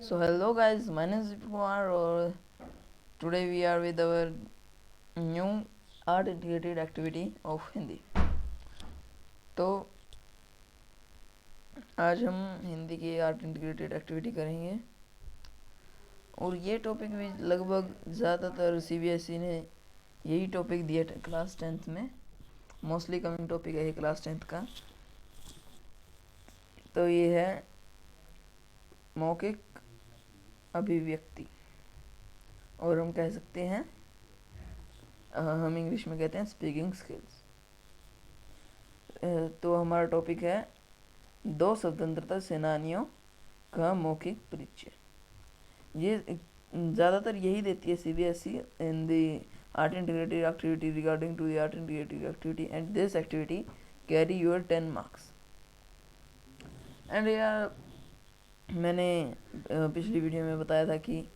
So hello guys, my name is Vipin Kumar or today we are with our new art integrated activity of Hindi. तो आज हम हिंदी की art integrated activity करेंगे और ये topic भी लगभग ज़्यादातर सीबीएसई ने यही टॉपिक दिया था क्लास 10th में। मोस्टली कमिंग टॉपिक है ये क्लास 10th का। तो ये है मौखिक अभिव्यक्ति और हम कह सकते हैं हम इंग्लिश में कहते हैं स्पीकिंग स्किल्स। तो हमारा टॉपिक है दो स्वतंत्रता सेनानियों का मौखिक परिचय। ये ज़्यादातर यही देती है CBSE in the art integrated activity regarding to the art integrated activity and this activity carry your 10 marks. And यार मैंने पिछली वीडियो में बताया था कि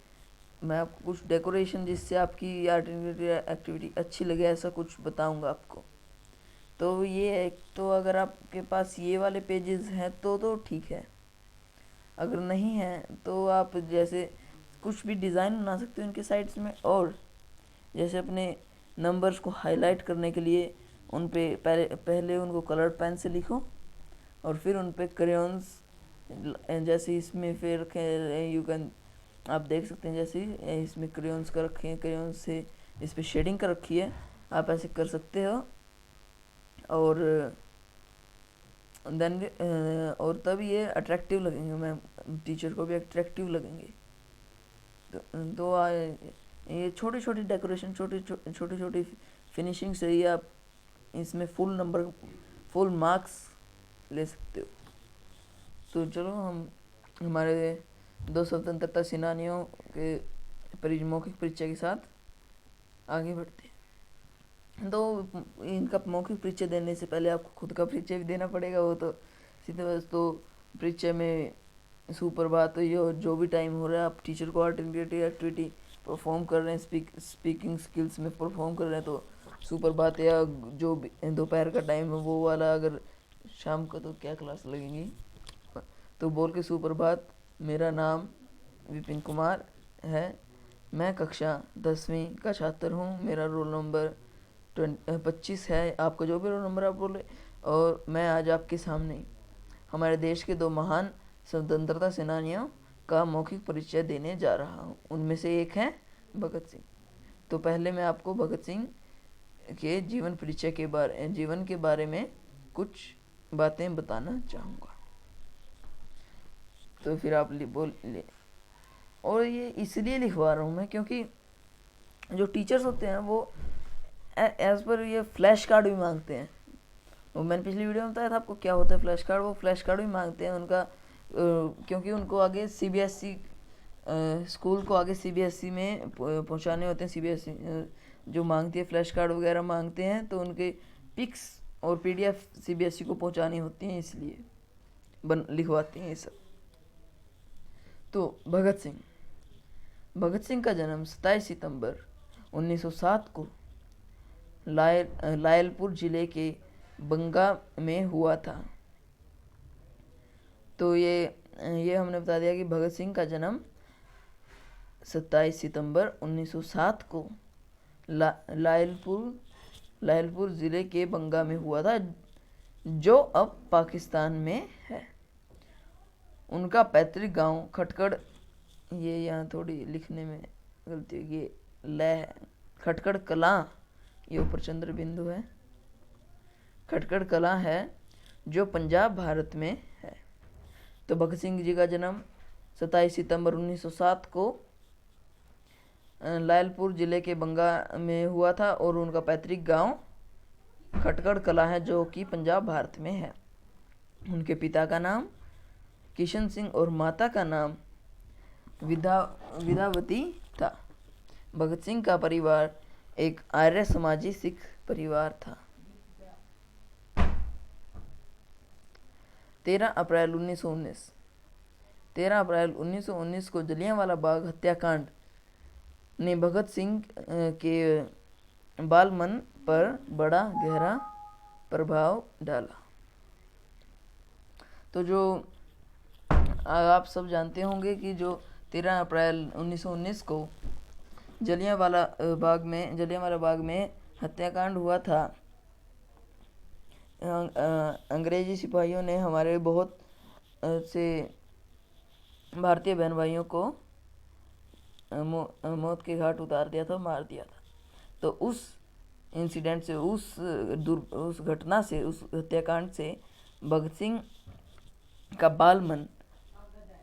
मैं आपको कुछ डेकोरेशन जिससे आपकी आर्ट इंटीग्रेटेड एक्टिविटी अच्छी लगे ऐसा कुछ बताऊंगा आपको। तो ये है, तो अगर आपके पास ये वाले पेजेस हैं तो ठीक है, अगर नहीं है तो आप जैसे कुछ भी डिज़ाइन बना सकते हो इनके साइड्स में। और जैसे अपने नंबर्स को हाईलाइट करने के लिए उन पे पहले उनको कलर पेन से लिखो और फिर उन पे क्रेयॉन्स जैसे इसमें फिर यू कैन आप देख सकते हैं जैसे इसमें क्रेयॉन्स का रखे हैं, क्रेयॉन्स से इस पे शेडिंग कर रखी है, आप ऐसे कर सकते हो। और देन और तब ये अट्रैक्टिव लगेंगे, मैं टीचर को भी अट्रैक्टिव लगेंगे। तो ये छोटी छोटी डेकोरेशन छोटी छोटी फिनिशिंग से ही आप इसमें फुल मार्क्स ले सकते हो। तो चलो हम हमारे दो स्वतंत्रता सेनानियों के मौखिक परिचय के साथ आगे बढ़ते हैं। तो इनका मौखिक परिचय देने से पहले आपको खुद का परिचय भी देना पड़ेगा। वो तो सीधे बस तो परिचय में सुप्रभात तो ये जो भी टाइम हो रहा है आप टीचर को आर्ट इंटीग्रेटेड एक्टिविटी परफॉर्म कर रहे हैं, स्पीकिंग स्किल्स में परफॉर्म कर रहे हैं तो सुप्रभात, या जो भी दोपहर का टाइम है वो वाला, अगर शाम को तो क्या क्लास लगेंगी तो बोल के सुप्रभात, मेरा नाम विपिन कुमार है, मैं कक्षा 10वीं का छात्र हूँ, मेरा रोल नंबर 25 है, आपका जो भी रोल नंबर आप बोले। और मैं आज आपके सामने हमारे देश के दो महान स्वतंत्रता सेनानियों का मौखिक परिचय देने जा रहा हूँ। उनमें से एक है भगत सिंह। तो पहले मैं आपको भगत सिंह के जीवन के बारे में कुछ बातें बताना चाहूँगा। तो फिर आप बोल ले। और ये इसलिए लिखवा रहा हूँ मैं क्योंकि जो टीचर्स होते हैं वो एज पर ये फ्लैश कार्ड भी मांगते हैं। वो मैंने पिछली वीडियो में बताया था आपको क्या होता है फ्लैश कार्ड। वो फ्लैश कार्ड भी मांगते हैं उनका क्योंकि उनको आगे सीबीएसई स्कूल को आगे सीबीएसई में पहुंचाने होते हैं। सीबीएसई जो मांगती है फ्लैश कार्ड वगैरह मांगते हैं, तो उनके पिक्स और पीडीएफ सीबीएसई को पहुंचानी होती हैं, इसलिए लिखवाते हैं ये सब। तो भगत सिंह का जन्म 27 सितंबर 1907 को लायलपुर जिले के बंगा में हुआ था। तो ये हमने बता दिया कि भगत सिंह का जन्म 27 सितंबर 1907 को लायलपुर ज़िले के बंगा में हुआ था, जो अब पाकिस्तान में है। उनका पैतृक गांव खटकड़, ये यहाँ थोड़ी लिखने में गलती होगी, ये ल है, खटकड़ कलां, ये ऊपर चंद्र बिंदु है, खटकड़ कलां है जो पंजाब भारत में है। तो भगत सिंह जी का जन्म 27 सितंबर 1907 को लायलपुर ज़िले के बंगा में हुआ था और उनका पैतृक गांव खटकड़ कलां है जो कि पंजाब भारत में है। उनके पिता का नाम किशन सिंह और माता का नाम विद्यावती था। भगत सिंह का परिवार एक आर्य समाजी सिख परिवार था। 13 अप्रैल 1919 को जलियांवाला बाग हत्याकांड ने भगत सिंह के बाल मन पर बड़ा गहरा प्रभाव डाला। तो जो आप सब जानते होंगे कि जो 13 अप्रैल 1919 को जलियांवाला बाग में हत्याकांड हुआ था। अंग्रेजी सिपाहियों ने हमारे बहुत से भारतीय बहन भाइयों को मौत के घाट उतार दिया था, मार दिया था। तो उस इंसिडेंट से, उस घटना से, उस हत्याकांड से भगत सिंह का बाल मन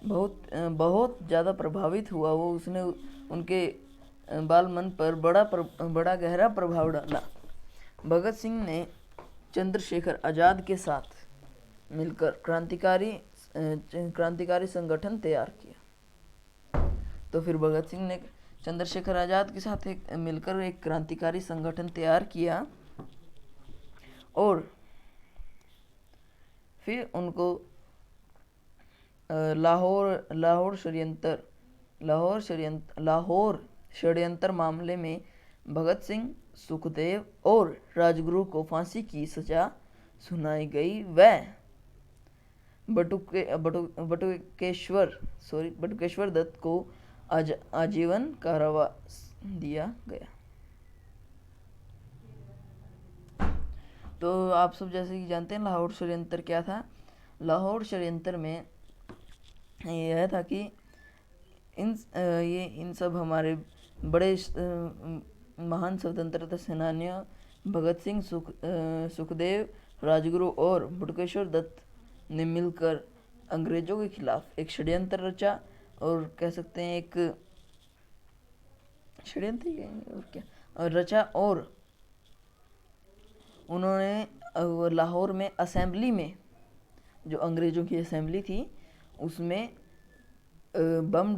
बहुत ज़्यादा प्रभावित हुआ। उसने उनके बाल मन पर बड़ा गहरा प्रभाव डाला। भगत सिंह ने चंद्रशेखर आज़ाद के साथ मिलकर क्रांतिकारी संगठन तैयार किया। तो फिर भगत सिंह ने चंद्रशेखर आज़ाद के साथ मिलकर एक क्रांतिकारी संगठन तैयार किया और फिर उनको लाहौर षड्यंत्र मामले में भगत सिंह, सुखदेव और राजगुरु को फांसी की सजा सुनाई गई। वह बटुकेश्वर दत्त को आजीवन कारावास दिया गया। तो आप सब जैसे कि जानते हैं लाहौर षड्यंत्र क्या था। लाहौर षड्यंत्र में यह था कि इन सब हमारे बड़े महान स्वतंत्रता सेनानियों भगत सिंह, सुखदेव, राजगुरु और बटुकेश्वर दत्त ने मिलकर अंग्रेजों के खिलाफ एक षड्यंत्र रचा, और कह सकते हैं एक षड्यंत्र ही और क्या, और रचा। और उन्होंने लाहौर में असेंबली में, जो अंग्रेजों की असेंबली थी, उसमें बम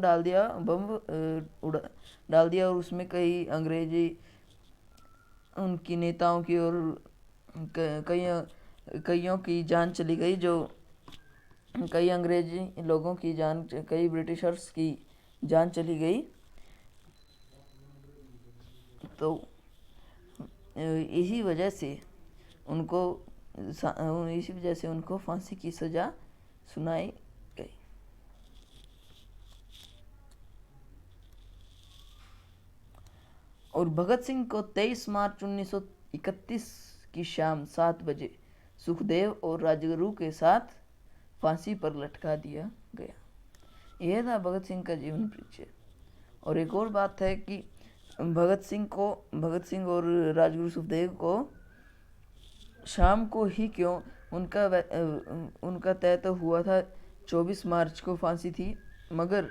डाल दिया और उसमें कई अंग्रेजी उनकी नेताओं की और कईयों की जान चली गई। कई अंग्रेजी लोगों की जान, कई ब्रिटिशर्स की जान चली गई। तो इसी वजह से उनको फांसी की सजा सुनाई गई। और भगत सिंह को 23 मार्च 1931 की शाम 7 बजे सुखदेव और राजगुरु के साथ फांसी पर लटका दिया गया। यह था भगत सिंह का जीवन परिचय। और एक और बात है कि भगत सिंह और राजगुरु सुखदेव को शाम को ही क्यों, उनका तय तो हुआ था 24 मार्च को फांसी थी, मगर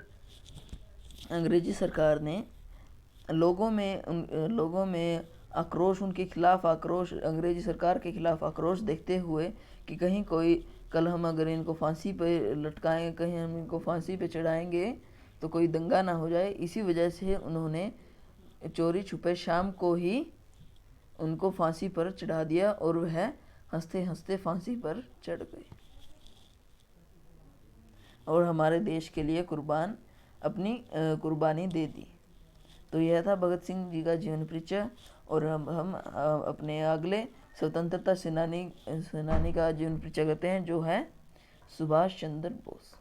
अंग्रेजी सरकार ने लोगों में आक्रोश, उनके खिलाफ आक्रोश, अंग्रेजी सरकार के खिलाफ आक्रोश देखते हुए कि कहीं कल हम अगर इनको फांसी पे लटकाएंगे, कहीं हम इनको फांसी पे चढ़ाएंगे तो कोई दंगा ना हो जाए, इसी वजह से उन्होंने चोरी छुपे शाम को ही उनको फांसी पर चढ़ा दिया और वह हंसते हंसते फांसी पर चढ़ गए और हमारे देश के लिए अपनी कुर्बानी दे दी। तो यह था भगत सिंह जी का जीवन परिचय। और हम अपने अगले स्वतंत्रता सेनानी का जीवन परिचय करते हैं, जो है सुभाष चंद्र बोस।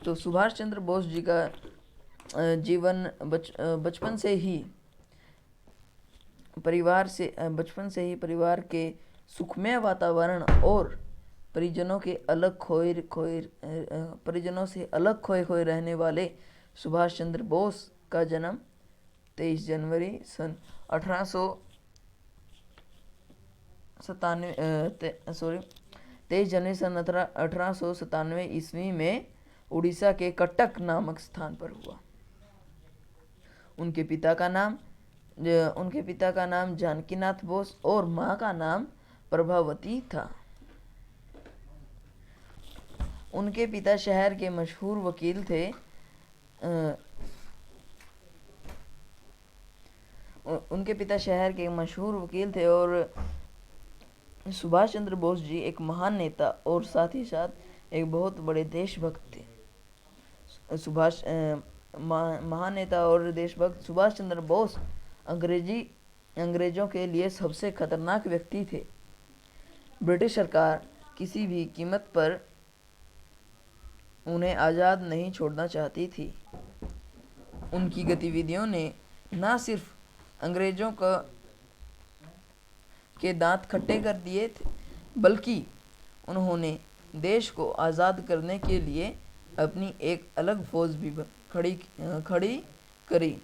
तो सुभाष चंद्र बोस जी का जीवन बचपन से ही परिवार के सुखमय वातावरण और परिजनों से अलग खोए रहने वाले सुभाष चंद्र बोस का जन्म 23 जनवरी सन 1897 ईस्वी में उड़ीसा के कटक नामक स्थान पर हुआ। उनके पिता का नाम जानकीनाथ बोस और माँ का नाम प्रभावती था। उनके पिता शहर के मशहूर वकील थे। और सुभाष चंद्र बोस जी एक महान नेता और साथ ही साथ एक बहुत बड़े देशभक्त थे। महान नेता और देशभक्त सुभाष चंद्र बोस अंग्रेजों के लिए सबसे खतरनाक व्यक्ति थे। ब्रिटिश सरकार किसी भी कीमत पर उन्हें आज़ाद नहीं छोड़ना चाहती थी। उनकी गतिविधियों ने न सिर्फ अंग्रेज़ों के दांत खट्टे कर दिए थे, बल्कि उन्होंने देश को आज़ाद करने के लिए अपनी एक अलग फौज भी खड़ी करी,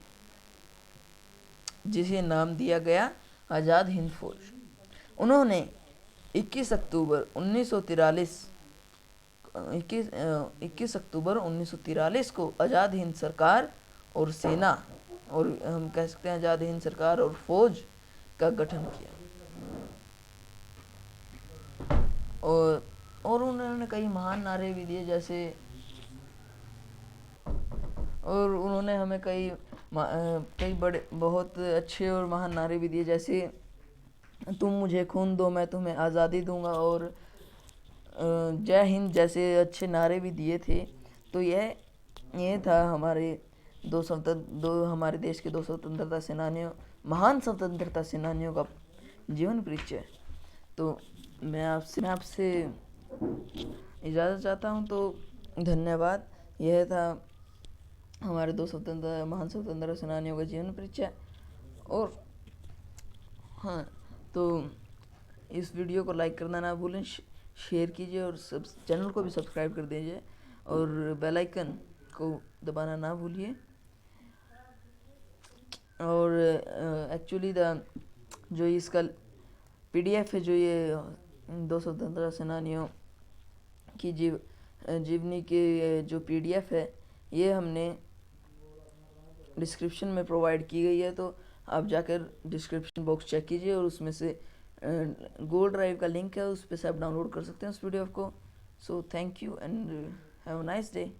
जिसे नाम दिया गया आज़ाद हिंद फौज। उन्होंने 21 अक्टूबर 1943 को आज़ाद हिंद सरकार और सेना, और हम कह सकते हैं आज़ाद हिंद सरकार और फौज का गठन किया। और उन्होंने कई महान नारे भी दिए, जैसे और उन्होंने हमें कई बड़े बहुत अच्छे और महान नारे भी दिए, जैसे तुम मुझे खून दो मैं तुम्हें आज़ादी दूंगा, और जय हिंद जैसे अच्छे नारे भी दिए थे। तो ये था हमारे देश के 2 स्वतंत्रता सेनानियों, महान स्वतंत्रता सेनानियों का जीवन परिचय। तो मैं आपसे इजाज़त चाहता हूँ। तो धन्यवाद। यह था हमारे 2 महान स्वतंत्रता सेनानियों का जीवन परिचय। और हाँ, तो इस वीडियो को लाइक करना ना भूलें, शेयर कीजिए और चैनल को भी सब्सक्राइब कर दीजिए और बेल आइकन को दबाना ना भूलिए। और एक्चुअली जो इसका PDF है, जो ये 2 स्वतंत्रता सेनानियों की जीवनी की जो PDF है, ये हमने डिस्क्रिप्शन में प्रोवाइड की गई है। तो आप जाकर डिस्क्रिप्शन बॉक्स चेक कीजिए और उसमें से गूगल ड्राइव का लिंक है, उस पर से आप डाउनलोड कर सकते हैं उस PDF को। So thank you and have a nice day.